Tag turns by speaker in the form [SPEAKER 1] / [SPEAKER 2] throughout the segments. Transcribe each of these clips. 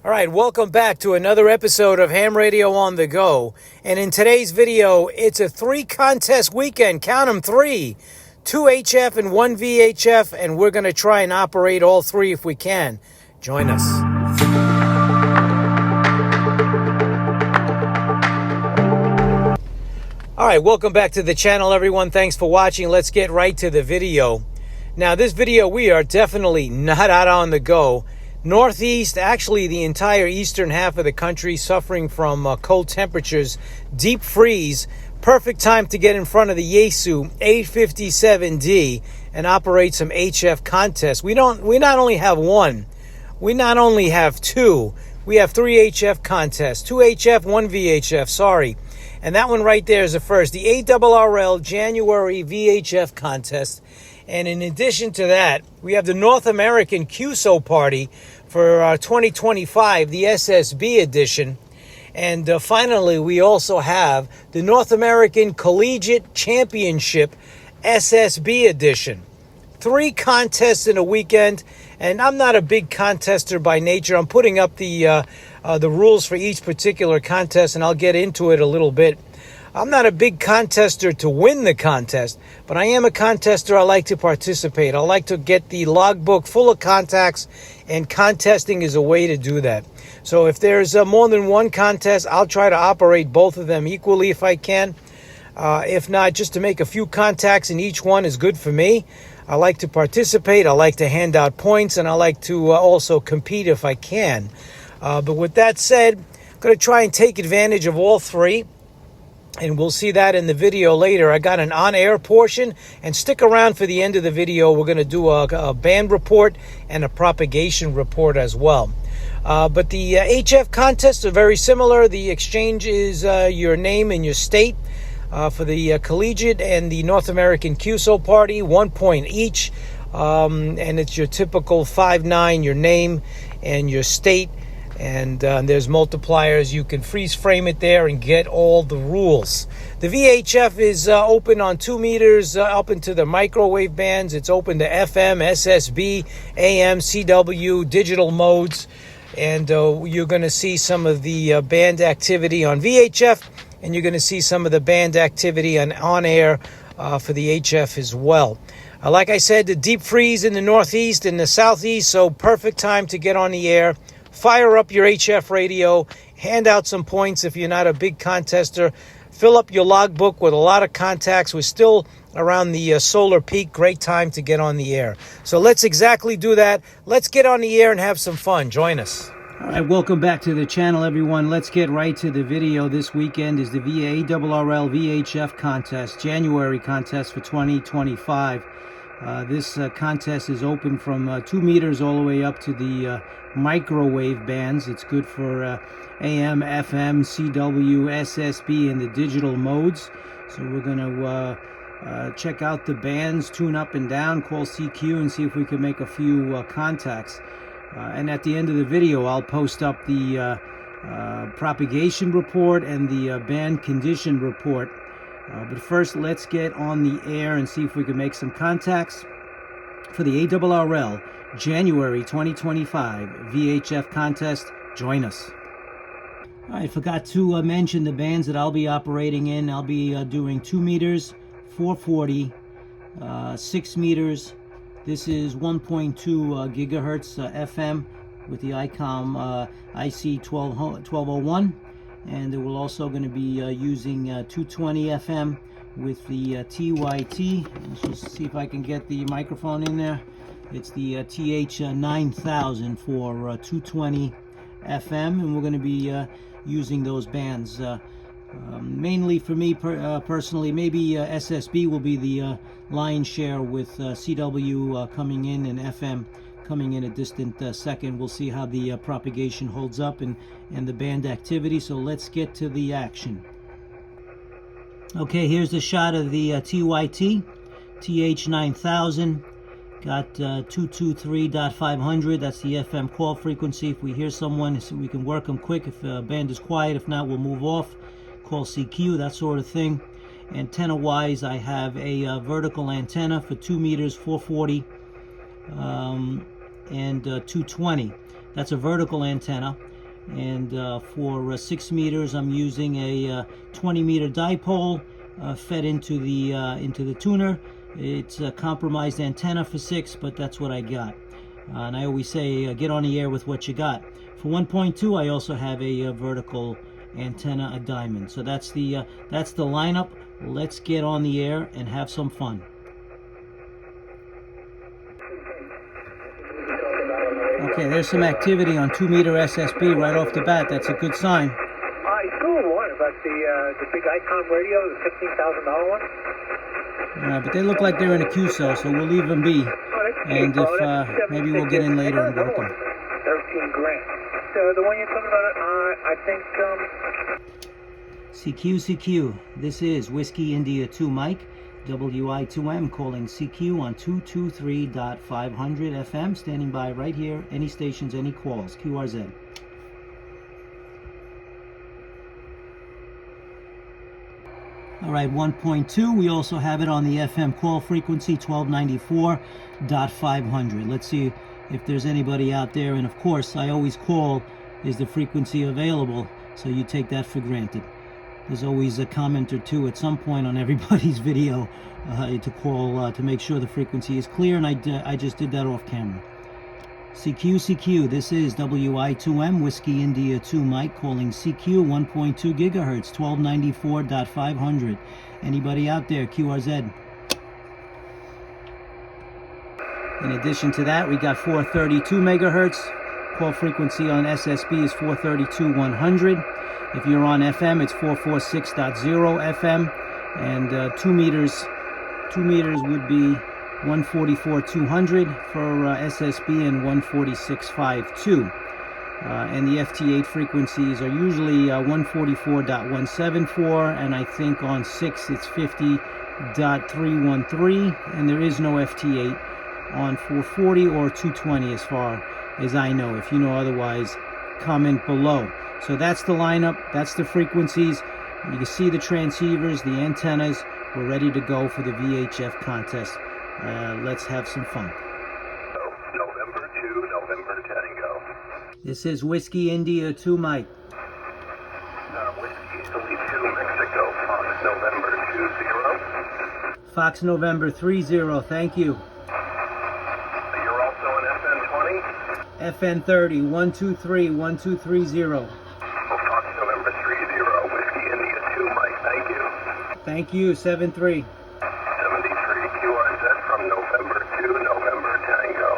[SPEAKER 1] All right, welcome back to another episode of Ham Radio on the Go. And in today's video, it's a 3-contest weekend. Count them 3. 2 HF and 1 VHF, and we're going to try and operate all 3 if we can. Join us. All right, welcome back to the channel, everyone. Thanks for watching. Let's get right to the video. Now, this video, we are definitely not out on the go. Northeast, actually the entire eastern half of the country, suffering from cold temperatures, deep freeze. Perfect time to get in front of the Yaesu 857D and operate some HF contests. We not only have 1, we not only have 2, we have 3 HF contests. 2 HF, 1 VHF, sorry. And that one right there is the first, the ARRL January VHF contest. And in addition to that, we have the North American QSO party for 2025, the SSB edition. And finally, we also have the North American Collegiate Championship SSB edition. 3 contests in a weekend, and I'm not a big contester by nature. I'm putting up the rules for each particular contest, and I'll get into it a little bit. I'm not a big contester to win the contest, but I am a contester. I like to participate. I like to get the logbook full of contacts, and contesting is a way to do that. So if there's more than 1 contest, I'll try to operate both of them equally if I can. If not, just to make a few contacts in each one is good for me. I like to participate. I like to hand out points, and I like to also compete if I can. But with that said, I'm going to try and take advantage of all 3. And we'll see that in the video later. I got an on-air portion, and stick around for the end of the video. We're going to do a band report and a propagation report as well. But the HF contests are very similar. The exchange is your name and your state. For the collegiate and the North American QSO party, 1 point each. And it's your typical 5-9, your name and your state. And there's multipliers. You can freeze frame it there and get all the rules. The VHF is open on 2 meters up into the microwave bands. It's open to FM, SSB, AM, CW, digital modes. And you're going to see some of the band activity on VHF, and you're going to see some of the band activity on air for the HF as well. Like I said, the deep freeze in the northeast and the southeast, so perfect time to get on the air. Fire up your HF radio, hand out some points if you're not a big contester. Fill up your logbook with a lot of contacts. We're still around the solar peak. Great time to get on the air. So let's exactly do that. Let's get on the air and have some fun. Join us. All right, welcome back to the channel, everyone. Let's get right to the video. This weekend is the ARRL VHF contest, January contest for 2025. This contest is open from 2 meters all the way up to the microwave bands. It's good for AM, FM, CW, SSB, and the digital modes. So we're going to check out the bands, tune up and down, call CQ, and see if we can make a few contacts. And at the end of the video, I'll post up the propagation report and the band condition report. But first, let's get on the air and see if we can make some contacts for the ARRL January 2025 VHF contest. Join us. I forgot to mention the bands that I'll be operating in. I'll be doing 2 meters, 440, 6 meters. This is 1.2 gigahertz FM with the ICOM IC1201. And we're also going to be using 220 FM with the TYT. Let's just see if I can get the microphone in there. It's the TH9000 for 220 FM, and we're going to be using those bands. Mainly for me personally, maybe SSB will be the lion's share with CW coming in and FM coming in a distant second. We'll see how the propagation holds up and the band activity. So let's get to the action. Okay, here's the shot of the TYT, TH9000. Got 223.500. That's the FM call frequency. If we hear someone, so we can work them quick. If the band is quiet, if not, we'll move off. Call CQ, that sort of thing. Antenna-wise, I have a vertical antenna for 2 meters, 440, and 220. That's a vertical antenna. And for 6 meters, I'm using a 20-meter dipole fed into the tuner. It's a compromised antenna for 6, but that's what I got. And I always say, get on the air with what you got. For 1.2, I also have a vertical antenna, a diamond. So that's the lineup. Let's get on the air and have some fun. Okay, there's some activity on 2-meter SSB right off the bat. That's a good sign.
[SPEAKER 2] I saw one about the big Icon radio, the $15,000 one.
[SPEAKER 1] Yeah, but they look like they're in a QSO, so we'll leave them be. And if maybe we'll get in later and work them.
[SPEAKER 2] 13 grand. So the one you're talking about, I think.
[SPEAKER 1] CQ. This is Whiskey India 2 Mike. WI2M calling CQ on 223.500 FM, standing by right here. Any stations, any calls. QRZ. All right, 1.2. We also have it on the FM call frequency, 1294.500. Let's see if there's anybody out there. And of course, I always call, is the frequency available? So you take that for granted. There's always a comment or two at some point on everybody's video to call to make sure the frequency is clear, and I just did that off camera. CQ, this is WI2M, Whiskey India 2 Mike, calling CQ 1.2 gigahertz, 1294.500. Anybody out there, QRZ? In addition to that, we got 432 megahertz. Call frequency on SSB is 432.100. If you're on FM, it's 446.0 FM, and 2 meters would be 144.200 for SSB and 146.52. And the FT8 frequencies are usually 144.174, and I think on 6 it's 50.313, and there is no FT8 on 440 or 220 as far as I know. If you know otherwise, comment below. So that's the lineup, that's the frequencies. You can see the transceivers, the antennas. We're ready to go for the VHF contest. Let's have some fun.
[SPEAKER 2] November 2, November Tango.
[SPEAKER 1] This is Whiskey India 2 Mike.
[SPEAKER 2] Whiskey 2 Mexico, Fox November 20.
[SPEAKER 1] Fox November 30, thank you.
[SPEAKER 2] You're also on FN 20?
[SPEAKER 1] FN 30, 123, 1230.
[SPEAKER 2] Fox November 30, Whiskey India 2 Mike, thank you.
[SPEAKER 1] Thank you, 73.
[SPEAKER 2] 73 QRZ from November 2, November Tango.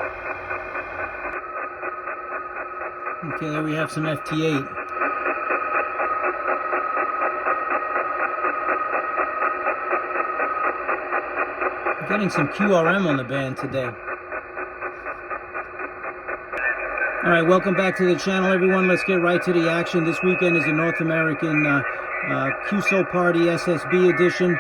[SPEAKER 1] Okay, there we have some FT8. I'm getting some QRM on the band today. All right, welcome back to the channel, everyone. Let's get right to the action. This weekend is the North American QSO Party SSB edition,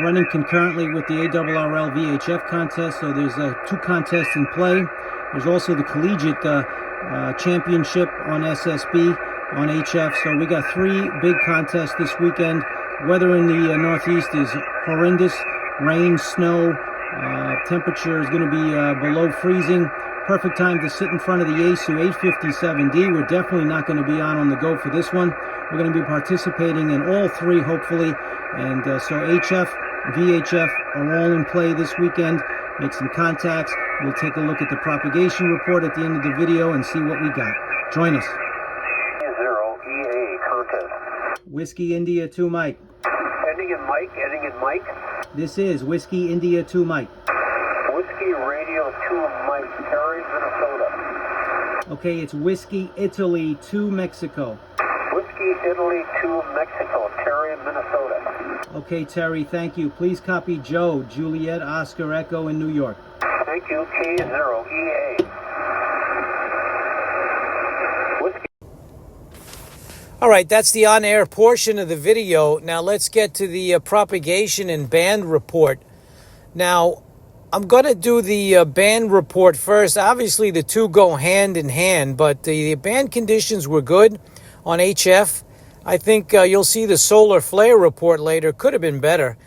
[SPEAKER 1] running concurrently with the ARRL VHF contest. So there's 2 contests in play. There's also the collegiate championship on SSB on HF. So we got 3 big contests this weekend. Weather in the Northeast is horrendous. Rain, snow, temperature is going to be below freezing. Perfect time to sit in front of the ASU 857D. We're definitely not going to be on the go for this one. We're going to be participating in all 3, hopefully. And so HF, VHF are all in play this weekend. Make some contacts. We'll take a look at the propagation report at the end of the video and see what we got. Join us.
[SPEAKER 2] 0 EA contest.
[SPEAKER 1] Whiskey India 2 Mike.
[SPEAKER 2] Ending in Mike.
[SPEAKER 1] This is Whiskey India 2 Mike.
[SPEAKER 2] Whiskey Radio 2 Mike, Terry, Minnesota.
[SPEAKER 1] Okay, it's Whiskey Italy 2 Mexico.
[SPEAKER 2] Whiskey Italy 2 Mexico, Terry, Minnesota.
[SPEAKER 1] Okay, Terry, thank you. Please copy Joe, Juliet, Oscar, Echo in New York.
[SPEAKER 2] Thank you, K0 EA. Whiskey.
[SPEAKER 1] All right, that's the on-air portion of the video. Now let's get to the propagation and band report. Now, I'm going to do the band report first. Obviously, the 2 go hand in hand, but the band conditions were good on HF. I think you'll see the solar flare report later. Could have been better.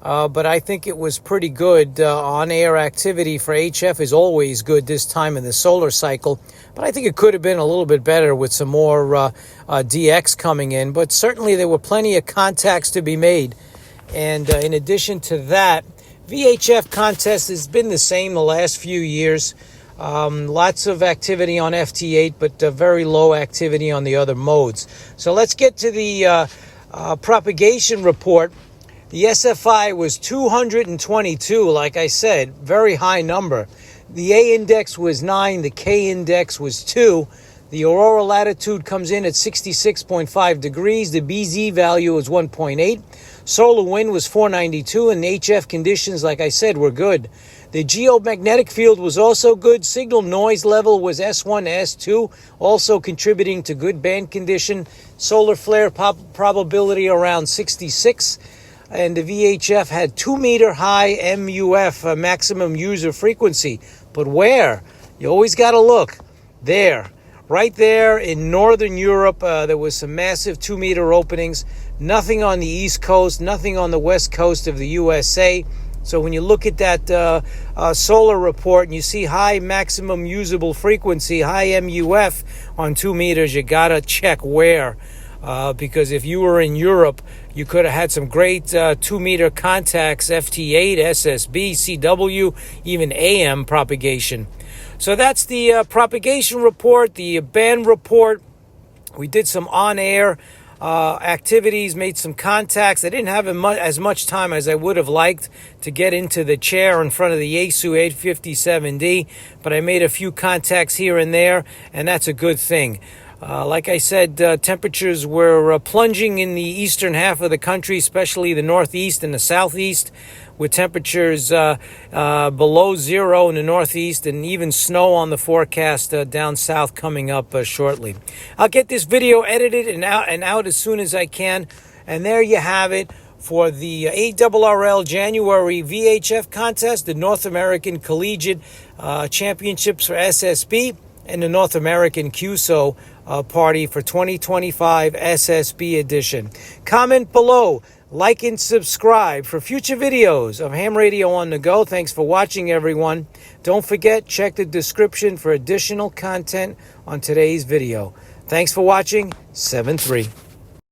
[SPEAKER 1] but I think it was pretty good. On-air activity for HF is always good this time in the solar cycle, but I think it could have been a little bit better with some more DX coming in. But certainly there were plenty of contacts to be made. And in addition to that, VHF contest has been the same the last few years. Lots of activity on FT8, but very low activity on the other modes. So let's get to the propagation report. The SFI was 222, like I said, very high number. The A index was 9, the K index was 2. The aurora latitude comes in at 66.5 degrees. The BZ value was 1.8. Solar wind was 492, and HF conditions, like I said, were good. The geomagnetic field was also good. Signal noise level was S1 S2, also contributing to good band condition. Solar flare probability around 66. And the VHF had 2-meter high MUF, maximum user frequency. But where? You always got to look. There. Right there in Northern Europe, there was some massive 2-meter openings. Nothing on the East Coast, nothing on the West Coast of the USA. So when you look at that solar report and you see high maximum usable frequency, high MUF on 2 meters, you got to check where. Because if you were in Europe, you could have had some great 2-meter contacts, FT8, SSB, CW, even AM propagation. So that's the propagation report, the band report. We did some on-air activities, made some contacts. I didn't have as much time as I would have liked to get into the chair in front of the Yaesu 857D, but I made a few contacts here and there, and that's a good thing. Like I said, temperatures were plunging in the eastern half of the country, especially the northeast and the southeast, with temperatures below zero in the northeast and even snow on the forecast down south coming up shortly. I'll get this video edited and out as soon as I can. And there you have it for the ARRL January VHF contest, the North American Collegiate Championships for SSB, and the North American QSO party for 2025 SSB edition. Comment below, like and subscribe for future videos of Ham Radio on the Go. Thanks for watching, everyone. Don't forget, check the description for additional content on today's video. Thanks for watching. 7-3.